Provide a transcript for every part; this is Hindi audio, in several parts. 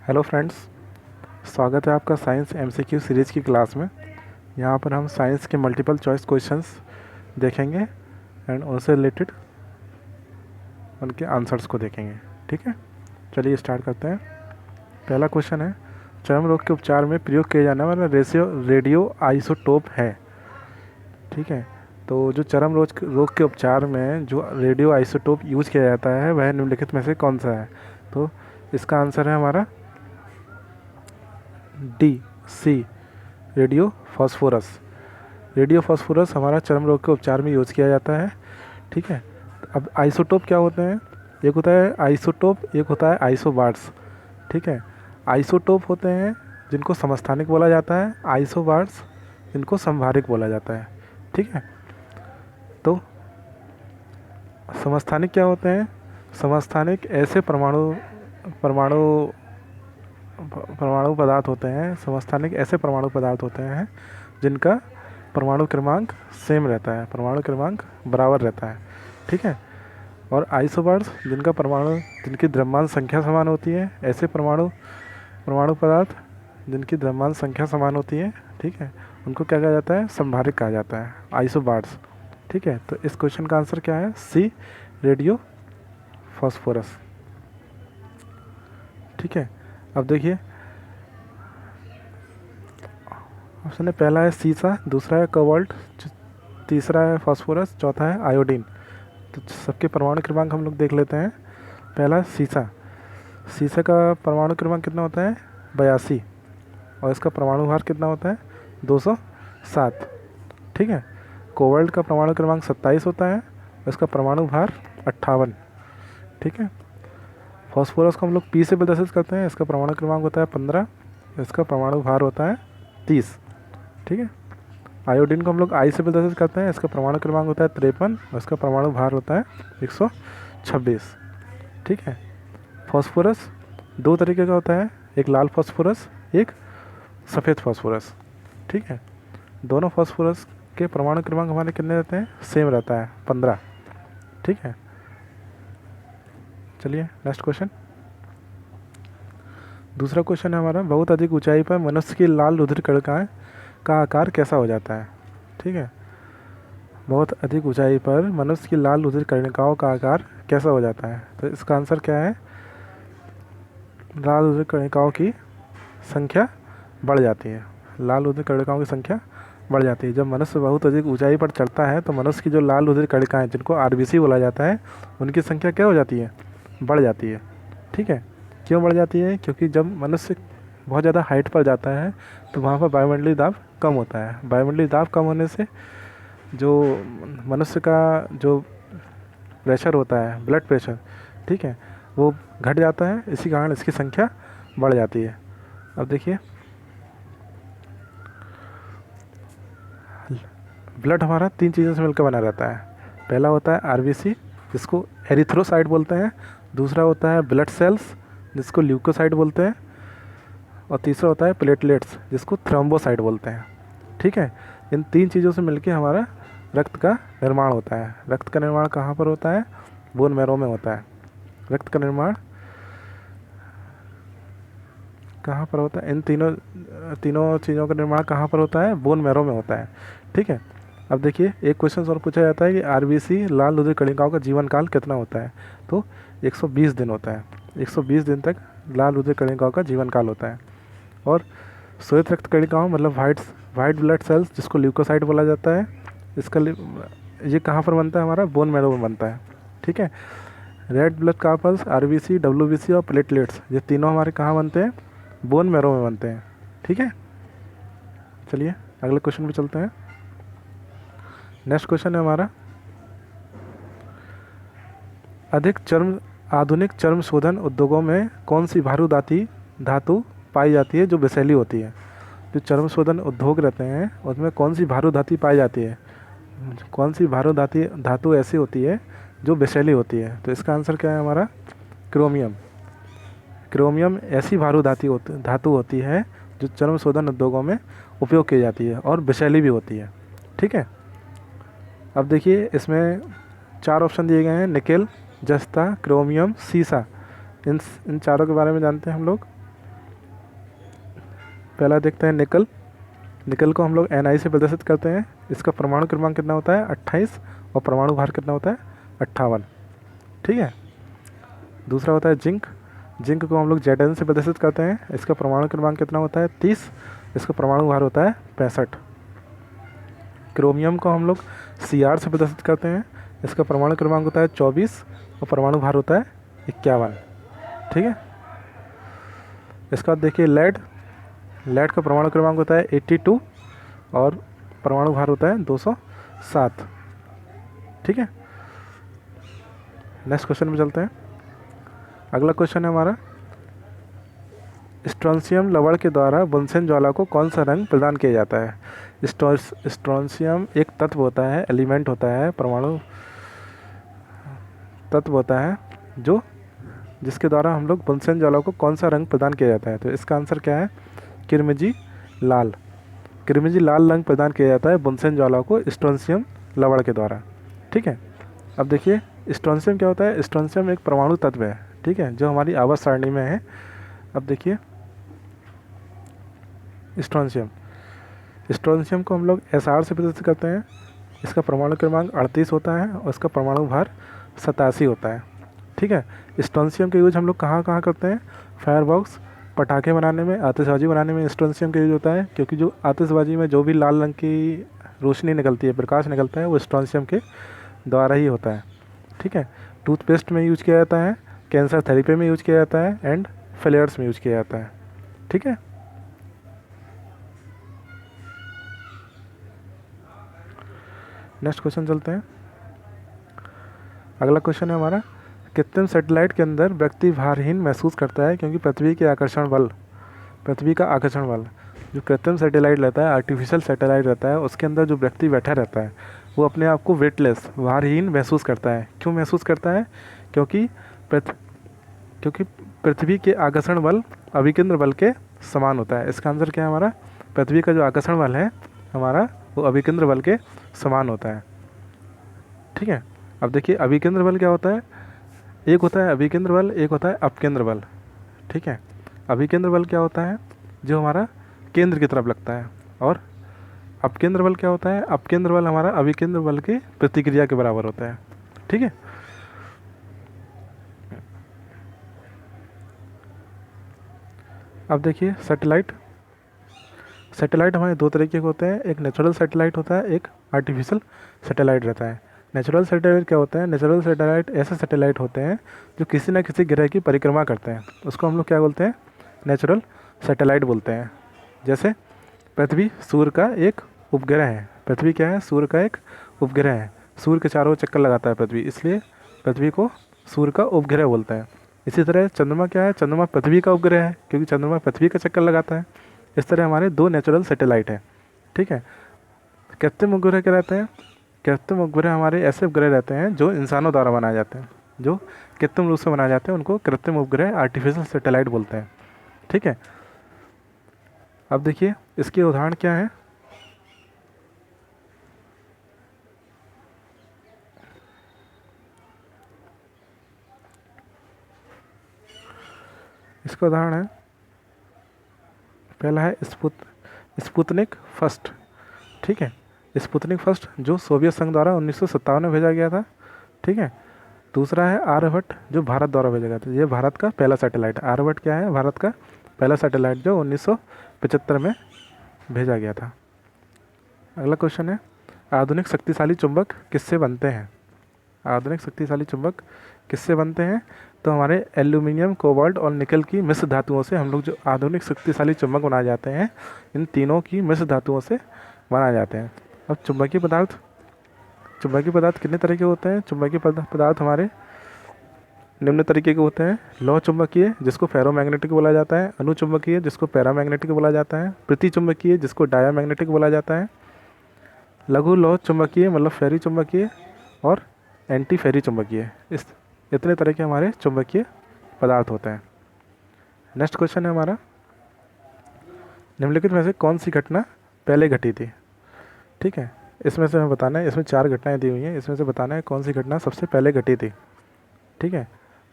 हेलो फ्रेंड्स, स्वागत है आपका साइंस एमसीक्यू सीरीज़ की क्लास में। यहाँ पर हम साइंस के मल्टीपल चॉइस क्वेश्चंस देखेंगे एंड उनसे रिलेटेड उनके आंसर्स को देखेंगे। ठीक है, चलिए स्टार्ट करते हैं। पहला क्वेश्चन है, चर्म रोग के उपचार में प्रयोग किया जाने वाला रेडियो आइसोटोप है। ठीक है, तो जो चर्म रोग के उपचार में जो रेडियो आइसोटोप यूज़ किया जाता है वह निम्नलिखित में से कौन सा है? तो इसका आंसर है हमारा D C, radio phosphorus. Radio phosphorus हमारा चर्म रोग के उपचार में यूज़ किया जाता है। ठीक है, अब आइसोटोप क्या होते हैं? एक होता है आइसोटोप, एक होता है आइसोबार्स। ठीक है, आइसोटोप होते हैं जिनको समस्थानिक बोला जाता है, आइसोबार्स जिनको समभारिक बोला जाता है। ठीक है, तो समस्थानिक क्या होते हैं? समस्थानिक ऐसे परमाणु परमाणु परमाणु पदार्थ होते हैं, समस्थानिक ऐसे परमाणु पदार्थ होते हैं जिनका परमाणु क्रमांक सेम रहता है, परमाणु क्रमांक बराबर रहता है। ठीक है, और आइसोबार्स जिनकी द्रव्यमान संख्या समान होती है, ऐसे परमाणु पदार्थ जिनकी द्रव्यमान संख्या समान होती है। ठीक है, उनको क्या कहा जाता है? समभारिक कहा जाता है, आइसोबार्स। ठीक है, तो इस क्वेश्चन का आंसर क्या है? सी, रेडियो फास्फोरस। ठीक है, अब देखिए ऑप्शन है, पहला है सीसा, दूसरा है कोबाल्ट, तीसरा है फास्फोरस, चौथा है आयोडीन। तो सबके परमाणु क्रमांक हम लोग देख लेते हैं। पहला सीसा, सीसा का परमाणु क्रमांक कितना होता है? 82, और इसका परमाणु भार कितना होता है? 207। ठीक है, कोबाल्ट का परमाणु क्रमांक 27 होता है, और इसका परमाणु भार 58। ठीक है, फास्फोरस को हम लोग पी से प्रदर्शित करते हैं, इसका परमाणु क्रमांक होता है 15, इसका परमाणु भार होता है 30। ठीक है, आयोडीन को हम लोग आई से प्रदर्शित करते हैं, इसका परमाणु क्रमांक होता है 53, और इसका परमाणु भार होता है 126। ठीक है, फास्फोरस दो तरीके का होता है, एक लाल फास्फोरस, एक सफ़ेद फास्फोरस। ठीक है, दोनों फास्फोरस के परमाणु क्रमांक हमारे कितने रहते हैं? सेम रहता है, 15। ठीक है, चलिए नेक्स्ट क्वेश्चन। दूसरा क्वेश्चन है हमारा, बहुत अधिक ऊंचाई पर मनुष्य की लाल रुधिर कणिकाएं का आकार कैसा हो जाता है? ठीक है, बहुत अधिक ऊंचाई पर मनुष्य की लाल रुधिर कणिकाओं का आकार कैसा हो जाता है? तो इसका आंसर क्या है? लाल रुधिर कणिकाओं की संख्या बढ़ जाती है, लाल रुधिर कणिकाओं की संख्या बढ़ जाती है। जब मनुष्य बहुत अधिक ऊंचाई पर चढ़ता है तो मनुष्य की जो लाल रुधिर कणिकाएं, जिनको आरबीसी बोला जाता है, उनकी संख्या क्या हो जाती है? बढ़ जाती है। ठीक है, क्यों बढ़ जाती है? क्योंकि जब मनुष्य बहुत ज़्यादा हाइट पर जाता है तो वहाँ पर वायुमंडलीय दाब कम होता है। वायुमंडलीय दाब कम होने से जो मनुष्य का जो प्रेशर होता है, ब्लड प्रेशर, ठीक है, वो घट जाता है, इसी कारण इसकी संख्या बढ़ जाती है। अब देखिए, ब्लड हमारा 3 चीज़ों से मिलकर बना रहता है। पहला होता है आरबीसी, जिसको एरिथ्रोसाइट बोलते हैं, दूसरा होता है ब्लड सेल्स, जिसको ल्यूकोसाइट बोलते हैं, और तीसरा होता है प्लेटलेट्स, जिसको थ्रोम्बोसाइट बोलते हैं। ठीक है, इन 3 चीज़ों से मिलकर हमारा रक्त का निर्माण होता है। रक्त का निर्माण कहाँ पर होता है? बोन मैरो में होता है। रक्त का निर्माण कहाँ पर होता है? इन तीनों चीज़ों का निर्माण कहाँ पर होता है? बोन मैरो में होता है। ठीक है, अब देखिए, एक क्वेश्चन और पूछा जाता है कि आरबीसी लाल रुधिर कणिकाओं का जीवन काल कितना होता है? तो 120 दिन होता है। 120 दिन तक लाल रुधिर कणिकाओं का जीवन काल होता है। और श्वेत रक्त कणिकाओं मतलब वाइट ब्लड सेल्स, जिसको ल्यूकोसाइट बोला जाता है, ये कहाँ पर बनता है? हमारा बोन मैरो में बनता है। ठीक है, red blood carpals, RBC, WBC और प्लेटलेट्स, ये तीनों हमारे कहाँ बनते हैं? बोन मैरो में बनते हैं। ठीक है, चलिए अगले क्वेश्चन पे चलते हैं। नेक्स्ट क्वेश्चन है हमारा, आधुनिक चर्म शोधन उद्योगों में कौन सी धातु पाई जाती है जो विषैली होती है? जो चर्म शोधन उद्योग रहते हैं उसमें कौन सी भारू धातु पाई जाती है? कौन सी धातु ऐसी होती है जो विषैली होती है? तो इसका आंसर क्या है हमारा? क्रोमियम। क्रोमियम ऐसी धातु होती है जो चर्म शोधन उद्योगों में उपयोग की जाती है और विषैली भी होती है। ठीक है, अब देखिए, इसमें 4 ऑप्शन दिए गए हैं, निकेल, जस्ता, क्रोमियम, सीसा। इन चारों के बारे में जानते हैं हम लोग। पहला देखते हैं निकल। निकल को हम लोग Ni से प्रदर्शित करते हैं। इसका परमाणु क्रमांक कितना होता है 28 और परमाणु भार कितना होता है 58। ठीक है। दूसरा होता है जिंक। जिंक को हम लोग Zn से प्रदर्शित करते हैं। इसका परमाणु क्रमांक कितना होता है 30। इसका परमाणु भार होता है 65। क्रोमियम को हम लोग Cr से प्रदर्शित करते हैं। इसका परमाणु क्रमांक होता है 24 और परमाणु भार होता है 51। ठीक है। इसका देखिए लेड। लेड का परमाणु क्रमांक होता है 82 और परमाणु भार होता है 207। ठीक है। नेक्स्ट क्वेश्चन में चलते हैं। अगला क्वेश्चन है हमारा, स्ट्रोंशियम लवण के द्वारा बुनसेन ज्वाला को कौन सा रंग प्रदान किया जाता है? स्ट्रोंशियम एक तत्व होता है, एलिमेंट होता है, परमाणु तत्व होता है जो जिसके द्वारा हम लोग बुनसेन ज्वाला को कौन सा रंग प्रदान किया जाता है? तो इसका आंसर क्या है? किरमिजी लाल। किरमिजी लाल रंग प्रदान किया जाता है बुनसेन ज्वाला को स्ट्रोंशियम लवण के द्वारा। ठीक है। अब देखिए स्ट्रोंशियम क्या होता है? स्ट्रोंशियम एक परमाणु तत्व है, ठीक है, जो हमारी आवर्त सारणी में है। अब देखिए स्ट्रोंशियम को हम लोग Sr से प्रदर्शित करते हैं। इसका परमाणु क्रमांक 38 होता है और इसका परमाणु भार 87 होता है। ठीक है। स्ट्रोंशियम का यूज हम लोग कहाँ कहाँ करते हैं? फायरबॉक्स, पटाखे बनाने में, आतिशबाजी बनाने में स्ट्रोंशियम का यूज होता है, क्योंकि जो आतिशबाजी में जो भी लाल रंग की रोशनी निकलती है, प्रकाश निकलता है, वो स्ट्रोंशियम के द्वारा ही होता है। ठीक है। टूथपेस्ट में यूज किया जाता है, कैंसर थेरेपी में यूज किया जाता है एंड फ्लेयर्स में यूज किया जाता है। ठीक है। नेक्स्ट क्वेश्चन चलते हैं। अगला क्वेश्चन है हमारा, कृत्रिम सैटेलाइट के अंदर व्यक्ति भारहीन महसूस करता है क्योंकि पृथ्वी का आकर्षण बल जो कृत्रिम सैटेलाइट रहता है, आर्टिफिशियल सैटेलाइट रहता है, उसके अंदर जो व्यक्ति बैठा रहता है वो अपने आप को वेटलेस, भारहीन महसूस करता है। क्यों महसूस करता है? क्योंकि पृथ्वी के आकर्षण बल अभिकेंद्र बल के समान होता है। इसका आंसर क्या है हमारा? पृथ्वी का जो आकर्षण बल है हमारा वो अभिकेंद्र बल के समान होता है। ठीक है। अब देखिए अभिकेंद्र बल क्या होता है? एक होता है अभिकेंद्र बल, एक होता है अपकेंद्र बल। ठीक है। अभिकेंद्र बल क्या होता है? जो हमारा केंद्र की तरफ लगता है। और अपकेंद्र बल क्या होता है? अपकेंद्र बल हमारा अभिकेंद्र बल की प्रतिक्रिया के बराबर होता है। ठीक है। अब देखिए सैटेलाइट हमारे दो तरीके के होते हैं। एक नेचुरल सैटेलाइट होता है, एक आर्टिफिशियल सैटेलाइट रहता है। नेचुरल सैटेलाइट क्या होता है? नेचुरल सैटेलाइट ऐसे सैटेलाइट होते हैं जो किसी न किसी ग्रह की परिक्रमा करते हैं, उसको हम लोग क्या बोलते हैं? नेचुरल सैटेलाइट बोलते हैं। जैसे पृथ्वी सूर्य का एक उपग्रह है। पृथ्वी क्या है? सूर्य का एक उपग्रह है। सूर्य के चारों चक्कर लगाता है पृथ्वी, इसलिए पृथ्वी को सूर्य का उपग्रह बोलते हैं। इसी तरह चंद्रमा क्या है? चंद्रमा पृथ्वी का उपग्रह है, क्योंकि चंद्रमा पृथ्वी का चक्कर लगाता है। इस तरह हमारे दो नेचुरल सैटेलाइट हैं। ठीक है। कृत्रिम उपग्रह क्या रहते हैं? कृत्रिम उपग्रह हमारे ऐसे उपग्रह रहते हैं जो इंसानों द्वारा बनाए जाते हैं, जो कृत्रिम रूप से बनाए जाते हैं, उनको कृत्रिम उपग्रह, आर्टिफिशियल सैटेलाइट बोलते हैं। ठीक है। अब देखिए इसके उदाहरण क्या हैं। इसका उदाहरण है, पहला है स्पुतनिक फर्स्ट। ठीक है। स्पुतनिक फर्स्ट जो सोवियत संघ द्वारा 1957 में भेजा गया था। ठीक है। दूसरा है आर्यभट्ट जो भारत द्वारा भेजा गया था। ये भारत का पहला सैटेलाइट। आर्यभट्ट क्या है? भारत का पहला सैटेलाइट जो 1975 में भेजा गया था। अगला क्वेश्चन है, आधुनिक शक्तिशाली चुंबक किससे बनते हैं? आधुनिक शक्तिशाली चुंबक किससे बनते हैं? तो हमारे एल्यूमिनियम, कोबाल्ट और निकल की मिश्र धातुओं से हम लोग जो आधुनिक शक्तिशाली चुंबक बनाए जाते हैं, इन तीनों की मिश्र धातुओं से बनाए जाते हैं। अब चुंबकीय पदार्थ कितने तरह के होते हैं? चुंबकीय पदार्थ हमारे निम्न तरीके के होते हैं। लौह चुंबकीय जिसको फेरोमैग्नेटिक बोला जाता है, अनुचुंबकीय जिसको पैरामैग्नेटिक बोला जाता है, प्रतिचुंबकीय जिसको डायामैग्नेटिक बोला जाता है, लघु लौह चुंबकीय मतलब फेरी चुंबकीय, और एंटी फेरी चुंबकीय। इस इतने तरह के हमारे चुंबकीय पदार्थ होते हैं। नेक्स्ट क्वेश्चन है हमारा, निम्नलिखित में से कौन सी घटना पहले घटी थी? ठीक है। इसमें से हमें बताना है, इसमें 4 घटनाएं दी हुई हैं, इसमें से बताना है कौन सी घटना सबसे पहले घटी थी। ठीक है।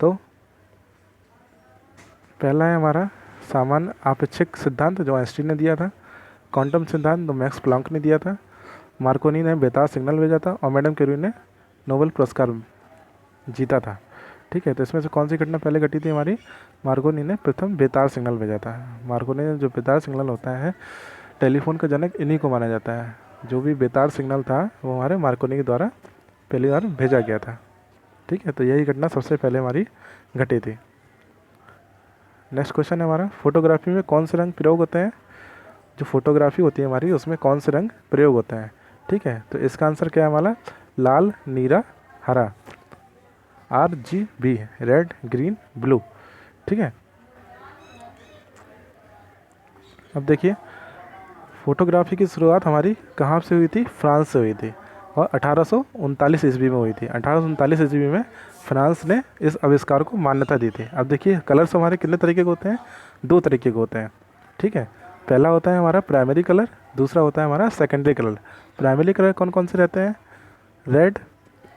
तो पहला है हमारा सामान्य आपेक्षिक सिद्धांत जो आइंस्टीन ने दिया था, क्वांटम सिद्धांत जो मैक्स प्लैंक ने दिया था, मार्कोनी ने बेतार सिग्नल भेजा था और मैडम क्यूरी ने नोबेल पुरस्कार जीता था। ठीक है, तो इसमें से कौन सी घटना पहले घटी थी हमारी? मार्कोनी ने प्रथम बेतार सिग्नल भेजा था। मार्कोनी ने जो बेतार सिग्नल होता है, टेलीफोन का जनक इन्हीं को माना जाता है। जो भी बेतार सिग्नल था वो हमारे मार्कोनी के द्वारा पहली बार भेजा गया था। ठीक है, तो यही घटना सबसे पहले हमारी घटी थी। नेक्स्ट क्वेश्चन है हमारा, फोटोग्राफी में कौन से रंग प्रयोग होते हैं? जो फोटोग्राफी होती है हमारी उसमें कौन से रंग प्रयोग होते हैं? ठीक है, तो इसका आंसर क्या है हमारा? लाल, नीला, हरा, RGB, रेड, ग्रीन, ब्लू। ठीक है, अब देखिए फोटोग्राफी की शुरुआत हमारी कहाँ से हुई थी? फ्रांस से हुई थी और 1839 ईस्वी में हुई थी। 1839 ईस्वी में फ्रांस ने इस आविष्कार को मान्यता दी थी। अब देखिए कलर्स हमारे कितने तरीके के होते हैं? 2 तरीके के होते हैं। ठीक है, पहला होता है हमारा प्राइमरी कलर, दूसरा होता है हमारा सेकेंडरी कलर। प्राइमरी कलर कौन कौन से रहते हैं? रेड,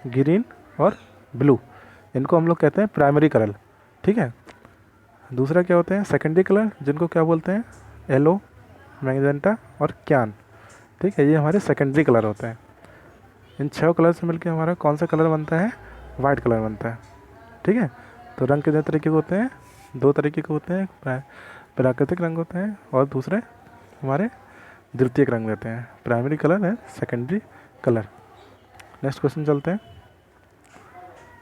ग्रीन और ब्लू, इनको हम लोग कहते हैं प्राइमरी कलर। ठीक है, दूसरा क्या होते हैं? सेकेंडरी कलर, जिनको क्या बोलते हैं? येलो, मैजेंटा और क्यान। ठीक है, ये हमारे सेकेंडरी कलर होते हैं। इन 6 कलर से मिलकर हमारा कौन सा कलर बनता है? वाइट कलर बनता है। ठीक है, तो रंग कितने तरीके के होते हैं? 2 तरीके के होते हैं। प्राकृतिक रंग होते हैं और दूसरे हमारे द्वितीयक रंग रहते हैं। प्राइमरी कलर है, सेकेंडरी कलर। नेक्स्ट क्वेश्चन चलते हैं।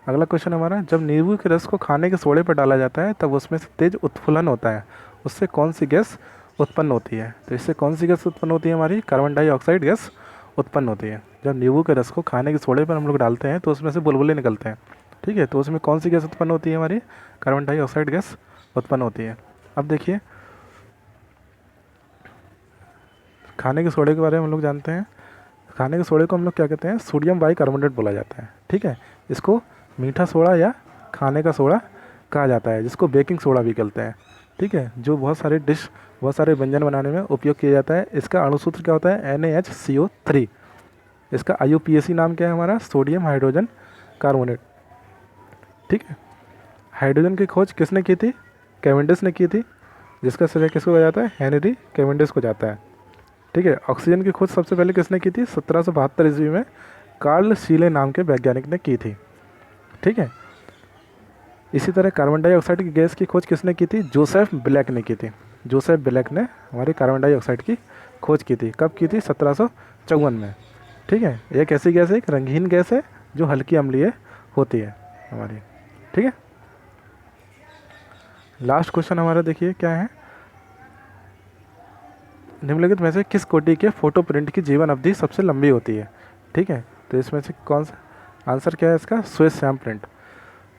अगला क्वेश्चन हमारा, जब नींबू के रस को खाने के सोडे पर डाला जाता है तब उसमें से तेज उत्फुलन होता है, उससे कौन सी गैस उत्पन्न होती है? तो इससे कौन सी गैस उत्पन्न होती है? हमारी कार्बन डाइऑक्साइड गैस उत्पन्न होती है। जब नींबू के रस को खाने के सोडे पर हम लोग डालते हैं तो उसमें से बुलबुले निकलते हैं। ठीक है, तो उसमें कौन सी गैस उत्पन्न होती है? हमारी कार्बन डाइऑक्साइड गैस उत्पन्न होती है। अब देखिए खाने के सोडे के बारे में हम लोग जानते हैं। खाने के सोडे को हम लोग क्या कहते हैं? सोडियम बाइकार्बोनेट बोला जाता है। ठीक है, इसको मीठा सोडा या खाने का सोडा कहा जाता है, जिसको बेकिंग सोडा भी कहते हैं। ठीक है, जो बहुत सारे व्यंजन बनाने में उपयोग किया जाता है। इसका अणुसूत्र क्या होता है? NaHCO3। इसका IUPAC नाम क्या है हमारा? Sodium hydrogen carbonate. ठीक है, हाइड्रोजन की खोज किसने की थी? कैवेंडिश ने की थी, जिसका श्रेय किसको हो जाता है? हेनरी कैवेंडिश को जाता है। ठीक है, ऑक्सीजन की खोज सबसे पहले किसने की थी? 1772 ईस्वी में कार्ल शीले नाम के वैज्ञानिक ने की थी। ठीक है, इसी तरह कार्बन डाइऑक्साइड की गैस की खोज किसने की थी? जोसेफ ब्लैक ने की थी। जोसेफ ब्लैक ने हमारी कार्बन डाइऑक्साइड की खोज की थी। कब की थी? 1754 में। ठीक है, एक ऐसी गैस है, एक रंगीन गैस है जो हल्की अम्लीय होती है हमारी। ठीक है, लास्ट क्वेश्चन हमारा देखिए क्या है, निम्नलिखित में से किस कोटि के फोटो प्रिंट की जीवन अवधि सबसे लंबी होती है? ठीक है, तो इसमें से कौन सा आंसर क्या है इसका? Swiss stamp print.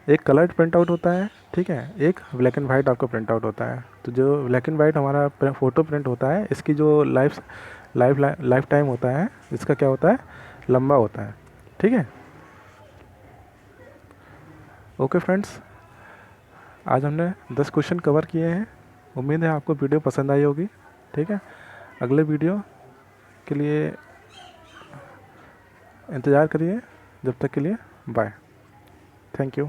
एक कलर्ड प्रिंट आउट होता है, ठीक है, एक ब्लैक एंड वाइट आपका प्रिंट आउट होता है। तो जो ब्लैक एंड वाइट हमारा फ़ोटो प्रिंट होता है, इसकी जो लाइफ टाइम होता है, इसका क्या होता है? लंबा होता है। ठीक है, ओके फ्रेंड्स, आज हमने 10 क्वेश्चन कवर किए हैं। उम्मीद है आपको वीडियो पसंद आई होगी। ठीक है, अगले वीडियो के लिए इंतज़ार करिए। जब तक के लिए बाय, थैंक यू।